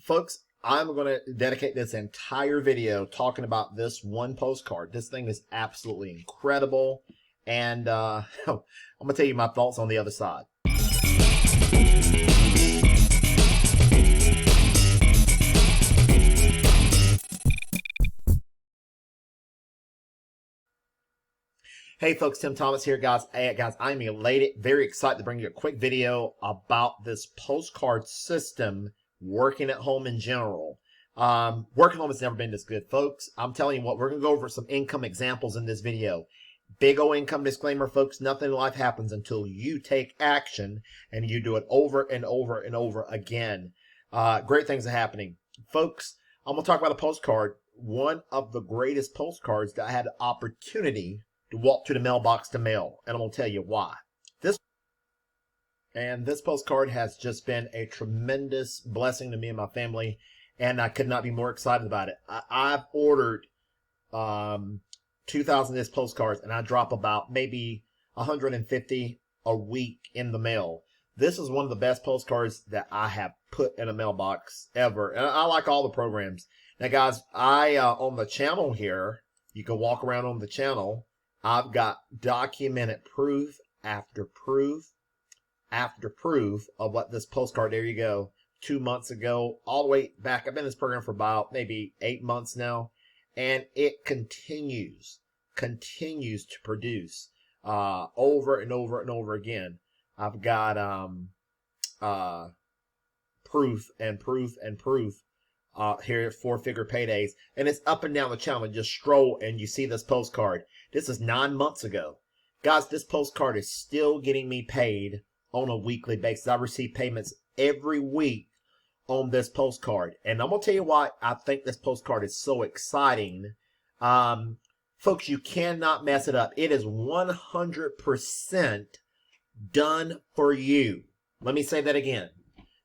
Folks, I'm going to dedicate this entire video talking about this one postcard. This thing is absolutely incredible. And I'm going to tell you my thoughts on the other side. Hey folks, Tim Thomas here, guys. Hey, guys, I'm elated, very excited to bring you a quick video about this postcard system working at home in general. Working at home has never been this good, folks. I'm telling you what, we're going to go over some income examples in this video. Big old income disclaimer, folks. Nothing in life happens until you take action and you do it over and over and over again. Great things are happening. Folks, I'm going to talk about a postcard, one of the greatest postcards that I had the opportunity to walk to the mailbox to mail, and I'm going to tell you why. This postcard has just been a tremendous blessing to me and my family, and I could not be more excited about it. I've ordered 2,000 of these postcards, and I drop about maybe 150 a week in the mail. This is one of the best postcards that I have put in a mailbox ever, and I like all the programs. Now, guys, on the channel here, you can walk around on the channel. I've got documented proof after proof after proof of what this postcard, there you go, 2 months ago, all the way back. I've been in this program for about maybe 8 months now, and it continues to produce over and over and over again. I've got proof and proof and proof here at 4-figure paydays, and it's up and down the channel. Just stroll and you see this postcard. This is 9 months ago. Guys, this postcard is still getting me paid on a weekly basis. I receive payments every week on this postcard. And I'm going to tell you why I think this postcard is so exciting. Folks, you cannot mess it up. It is 100% done for you. Let me say that again.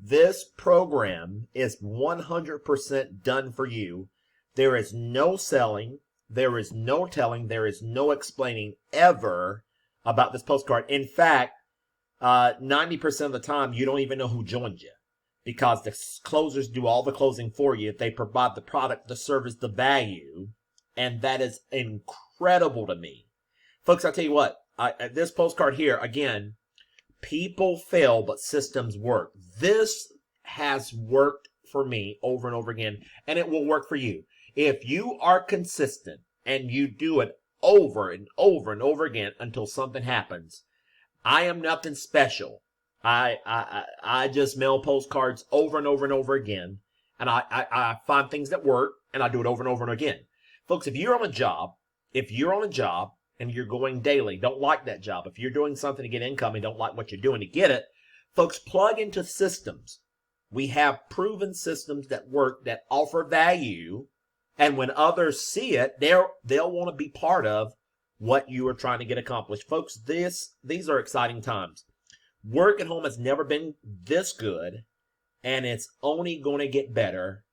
This program is 100% done for you. There is no selling. There is no telling. There is no explaining ever about this postcard. In fact, 90% of the time, you don't even know who joined you, because the closers do all the closing for you. They provide the product, the service, the value, and that is incredible to me. Folks, I'll tell you what, this postcard here, again, people fail, but systems work. This has worked for me over and over again, and it will work for you. If you are consistent and you do it over and over and over again until something happens, I am nothing special. I just mail postcards over and over and over again, and I find things that work, and I do it over and over and again. Folks, if you're on a job and you're going daily, don't like that job. If you're doing something to get income and don't like what you're doing to get it, folks, plug into systems. We have proven systems that work, that offer value. And when others see it, they'll want to be part of what you are trying to get accomplished. Folks, these are exciting times. Work at home has never been this good, and it's only going to get better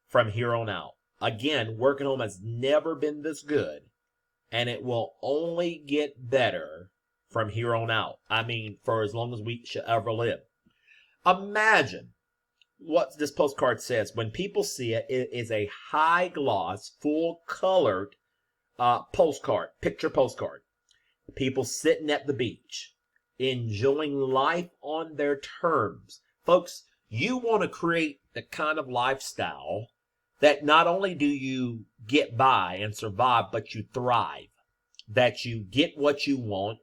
from here on out. Again, work at home has never been this good, and it will only get better from here on out. I mean, for as long as we shall ever live. Imagine what this postcard says. When people see it, it is a high gloss, full colored postcard, picture postcard. People sitting at the beach, enjoying life on their terms. Folks, you want to create the kind of lifestyle that not only do you get by and survive, but you thrive. That you get what you want,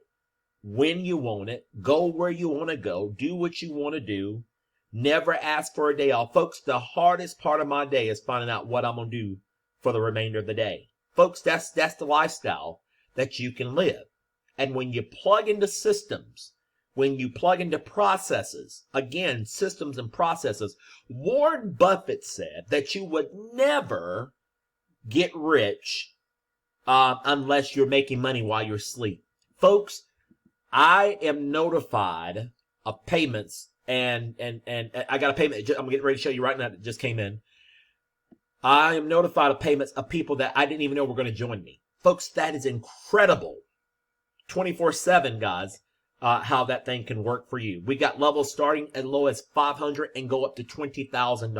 when you want it, go where you want to go, do what you want to do. Never ask for a day off. Folks, the hardest part of my day is finding out what I'm going to do for the remainder of the day. Folks, that's the lifestyle that you can live. And when you plug into systems, when you plug into processes, again, systems and processes, Warren Buffett said that you would never get rich unless you're making money while you're asleep. Folks, I am notified of payments. And I got a payment. I'm getting ready to show you right now that just came in. I am notified of payments of people that I didn't even know were going to join me. Folks, that is incredible. 24/7, guys, how that thing can work for you. We got levels starting as low as $500 and go up to $20,000.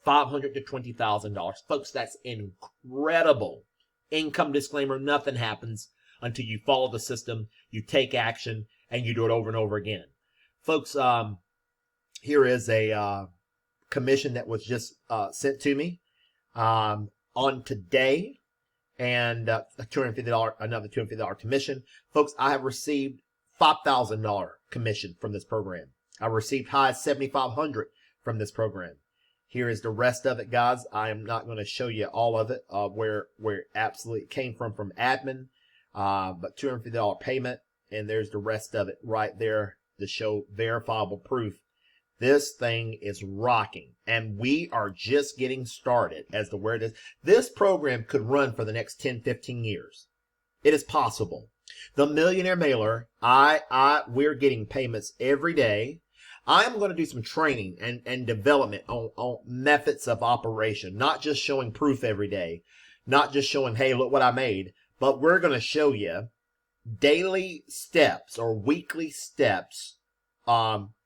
$500 to $20,000. Folks, that's incredible. Income disclaimer, nothing happens until you follow the system, you take action, and you do it over and over again. Folks, here is a commission that was just sent to me on today, and a $250, another $250 commission. Folks, I have received $5,000 commission from this program. I received high as $7,500 from this program. Here is the rest of it, guys. I am not going to show you all of it, where it absolutely came from admin, but $250 payment, and there's the rest of it right there to show verifiable proof. This thing is rocking, and we are just getting started as to where it is. This program could run for the next 10, 15 years. It is possible. The Millionaire Mailer, we're getting payments every day. I am going to do some training and development on methods of operation, not just showing proof every day, not just showing, hey, look what I made, but we're going to show you daily steps or weekly steps,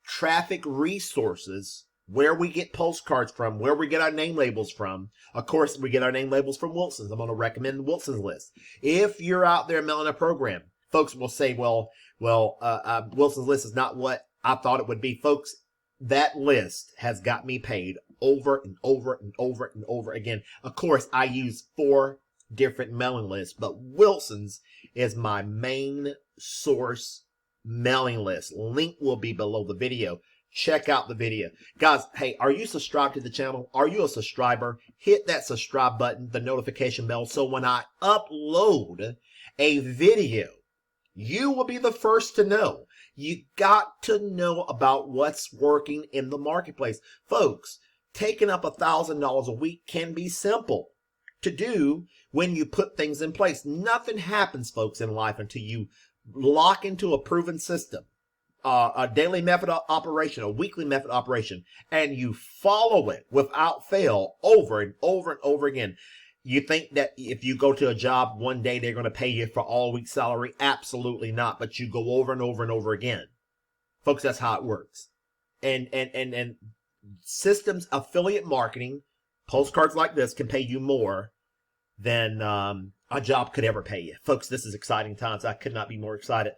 traffic resources, where we get postcards from, where we get our name labels from. Of course, we get our name labels from Wilson's. I'm going to recommend the Wilson's list. If you're out there mailing a program, folks will say, well, Wilson's list is not what I thought it would be. Folks, that list has got me paid over and over and over and over again. Of course, I use 4 different mailing lists, but Wilson's is my main source mailing list. Link will be below the video. Check out the video. Guys, hey, are you subscribed to the channel? Are you a subscriber? Hit that subscribe button, the notification bell, so when I upload a video, you will be the first to know. You got to know about what's working in the marketplace. Folks, taking up $1,000 a week can be simple to do when you put things in place. Nothing happens, folks, in life until you lock into a proven system, a daily method of operation, a weekly method of operation, and you follow it without fail over and over and over again. You think that if you go to a job one day, they're going to pay you for all week's salary? Absolutely not. But you go over and over and over again. Folks, that's how it works. And systems, affiliate marketing, postcards like this can pay you more than a job could ever pay you. Folks, this is exciting times. I could not be more excited.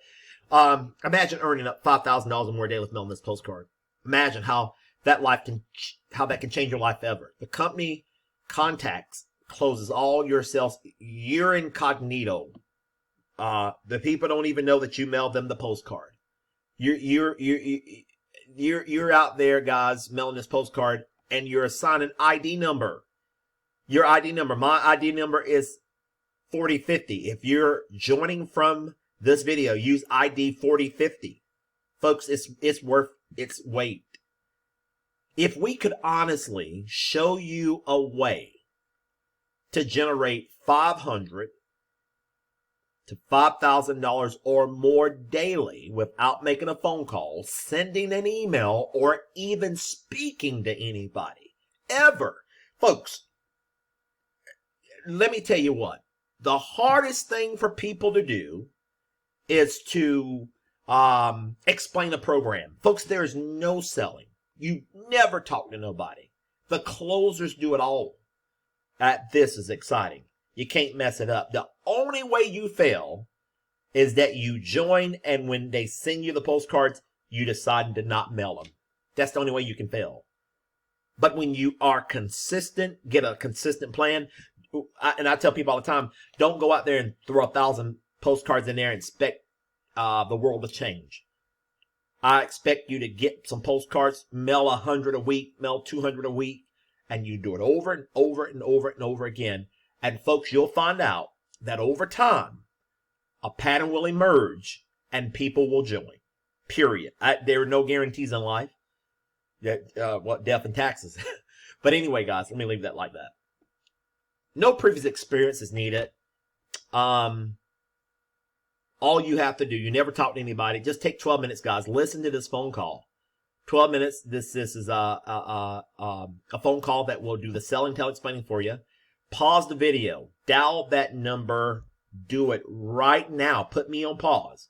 Imagine earning up $5,000 or more a day with mailing this postcard. Imagine how that can change your life ever. The company contacts, closes all your sales. You're incognito. The people don't even know that you mailed them the postcard. You're out there, guys, mailing this postcard, and you're assigned an ID number. Your ID number. My ID number is 4050. If you're joining from this video, use ID 4050. Folks, it's worth its weight. If we could honestly show you a way to generate $500 to $5,000 or more daily without making a phone call, sending an email, or even speaking to anybody, ever. Folks, let me tell you what. The hardest thing for people to do is to explain a program. Folks, there is no selling. You never talk to nobody. The closers do it all. This is exciting. You can't mess it up. The only way you fail is that you join, and when they send you the postcards, you decide to not mail them. That's the only way you can fail. But when you are consistent, get a consistent plan, and I tell people all the time, don't go out there and throw 1,000 postcards in there and expect the world to change. I expect you to get some postcards, mail 100 a week, mail 200 a week, and you do it over and over and over and over again. And folks, you'll find out that over time, a pattern will emerge and people will join. Period. There are no guarantees in life. Death and taxes. But anyway, guys, let me leave that like that. No previous experience is needed. All you have to do, you never talk to anybody. Just take 12 minutes, guys. Listen to this phone call. 12 minutes. This is a phone call that will do the selling, tell, explaining for you. Pause the video. Dial that number. Do it right now. Put me on pause.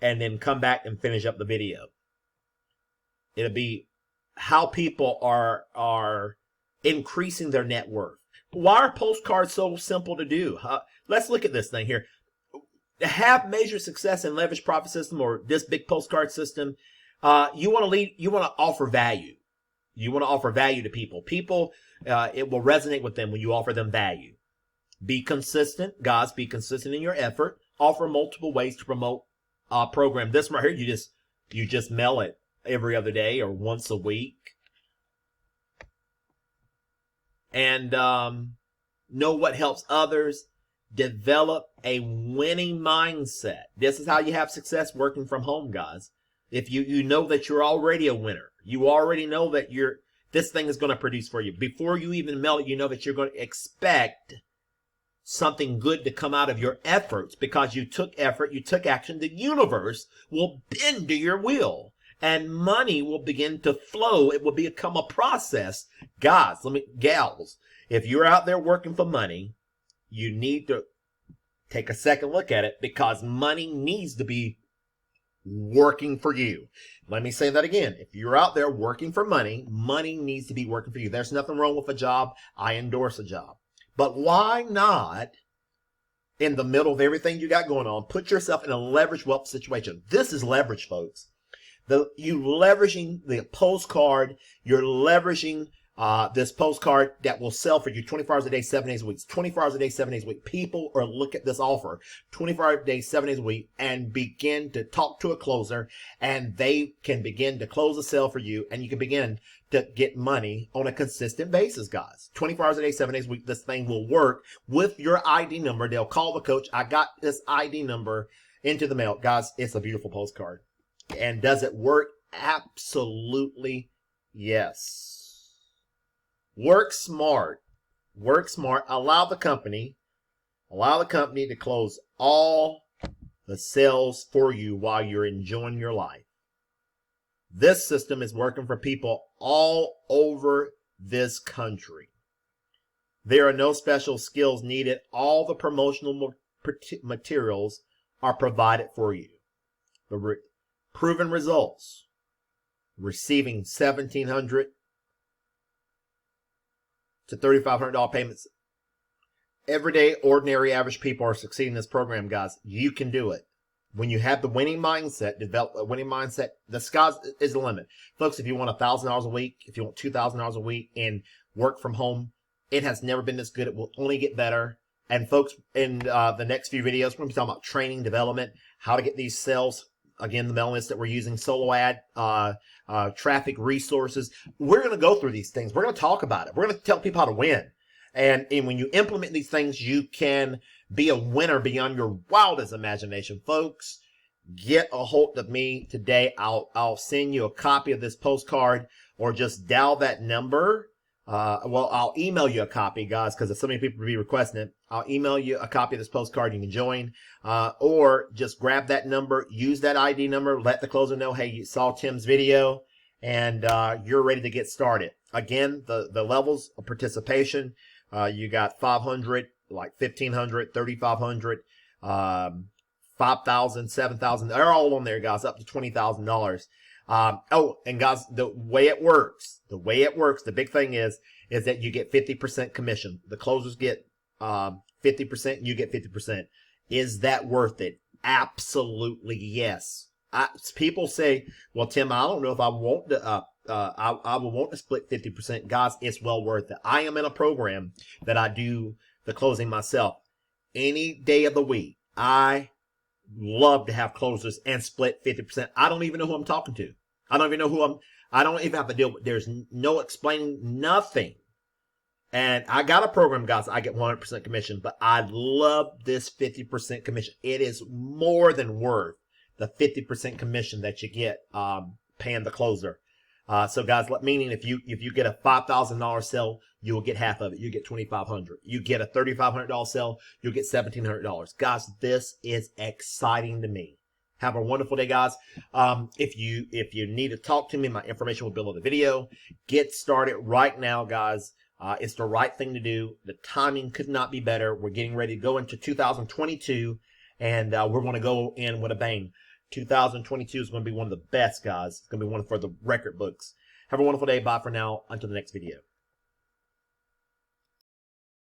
And then come back and finish up the video. It'll be how people are increasing their net worth. Why are postcards so simple to do? Let's look at this thing here. To have measured success in leverage profit system or this big postcard system, you want to offer value. You want to offer value to people. People, it will resonate with them when you offer them value. Be consistent, guys. Be consistent in your effort. Offer multiple ways to promote a program. This right here, you just mail it every other day or once a week. And know what helps others. Develop a winning mindset. This is how you have success working from home, guys. If you know that you're already a winner, you already know that this thing is going to produce for you. Before you even mail it, you know that you're going to expect something good to come out of your efforts because you took effort, you took action. The universe will bend to your will and money will begin to flow. It will become a process. Guys, gals, if you're out there working for money, you need to take a second look at it because money needs to be working for you. Let me say that again. If you're out there working for money, money needs to be working for you. There's nothing wrong with a job. I endorse a job. But why not, in the middle of everything you got going on, put yourself in a leverage wealth situation? This is leverage, folks. You leveraging the postcard, you're leveraging this postcard that will sell for you 24 hours a day, 7 days a week. 24 hours a day, 7 days a week. People are look at this offer 24 hours a day, 7 days a week and begin to talk to a closer and they can begin to close a sale for you and you can begin to get money on a consistent basis, guys. 24 hours a day, 7 days a week. This thing will work with your ID number. They'll call the coach. I got this ID number into the mail. Guys, it's a beautiful postcard. And does it work? Absolutely yes. Work smart. Work smart. Allow the company to close all the sales for you while you're enjoying your life. This system is working for people all over this country. There are no special skills needed. All the promotional materials are provided for you. The proven results. Receiving $1,700 to $3,500 payments. Everyday, ordinary, average people are succeeding in this program, guys. You can do it. When you have the winning mindset, develop a winning mindset, the sky is the limit. Folks, if you want $1,000 a week, if you want $2,000 a week and work from home, it has never been this good. It will only get better. And folks, in the next few videos, we're going to be talking about training, development, how to get these sales. Again, the mail list that we're using, solo ad, traffic resources. We're going to go through these things. We're going to talk about it. We're going to tell people how to win. And when you implement these things, you can be a winner beyond your wildest imagination. Folks, get a hold of me today. I'll send you a copy of this postcard or just dial that number. I'll email you a copy, guys, because so many people will be requesting it. I'll email you a copy of this postcard. You can join, or just grab that number, use that ID number, let the closer know, hey, you saw Tim's video, and you're ready to get started. Again, the levels of participation, you got 500, like 1,500, 3,500, 5,000, 7,000. They're all on there, guys, up to $20,000. And guys, the way it works, the big thing is that you get 50% commission. The closers get 50%, you get 50%. Is that worth it? Absolutely yes. People say, well, Tim, I don't know if I want to, I will want to split 50%. Guys, it's well worth it. I am in a program that I do the closing myself. Any day of the week, I love to have closers and split 50%. I don't even know who I'm talking to. I don't even know I don't even have to deal with, there's no explaining, nothing. And I got a program, guys, I get 100% commission, but I love this 50% commission. It is more than worth the 50% commission that you get, paying the closer. So guys, meaning if you get a $5,000 sale, you will get half of it. You get $2,500. You get a $3,500 sale, you'll get $1,700. Guys, this is exciting to me. Have a wonderful day, guys. If you need to talk to me, my information will be below the video. Get started right now, guys. It's the right thing to do. The timing could not be better. We're getting ready to go into 2022, and we're going to go in with a bang. 2022 is going to be one of the best, guys. It's going to be one for the record books. Have a wonderful day. Bye for now. Until the next video.